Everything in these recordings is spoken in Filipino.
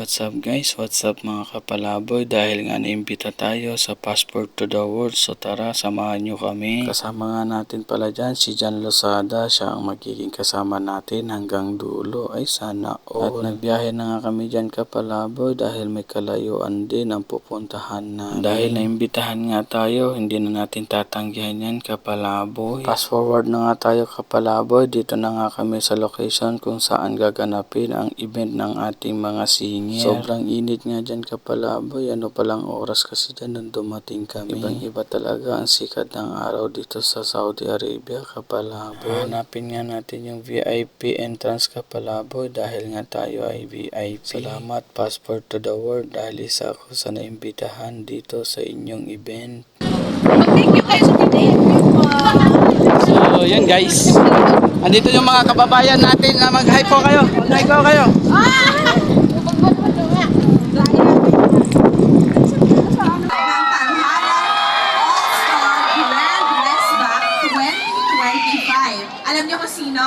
What's up guys? What's up mga kapalaboy? Dahil nga naimbita tayo sa Passport to the World, so tara samahan nyo kami. Kasama nga natin pala dyan si Jan Losada, siya ang magiging kasama natin hanggang dulo. Ay sana all. At nagbiyahe na nga kami dyan kapalaboy dahil may kalayuan din ang pupuntahan namin. Dahil naimbitahan nga tayo, hindi na natin tatanggihan yan kapalaboy. Fast forward na nga tayo kapalaboy, dito na nga kami sa location kung saan gaganapin ang event ng ating mga senior. Sobrang init nga dyan kapalaboy. Ano palang oras kasi dyan nung dumating kami. Ibang iba talaga ang sikat ng araw dito sa Saudi Arabia kapalaboy. Hanapin nga natin yung VIP entrance kapalaboy dahil nga tayo ay VIP. Salamat Passport to the World dahil isa ako sa naimbitahan dito sa inyong event. Thank you guys for the So, yun guys. Andito yung mga kababayan natin na mag-hi po kayo. Mag-hi po kayo. Alam niyo kung sino?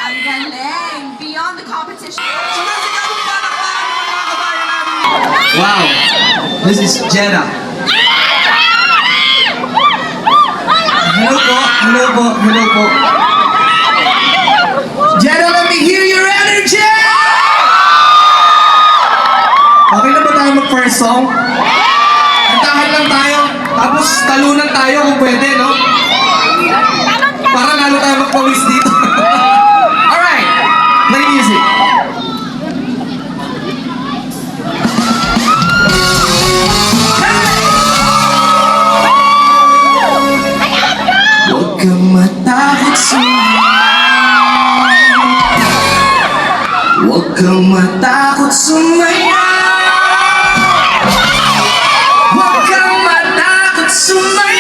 Ang galing. Beyond the competition. Wow, this is Jeddah. Hello po, hello po, hello po. Jeddah, let me hear your energy! Okay na ba tayo mag-first song? Kantahan lang tayo, tapos talunan tayo kung pwede, no? Para lalo tayo magpawis dito. Alright, play music. Huwag kang matakot sumaya. Huwag kang matakot sumaya. Huwag kang matakot sumaya.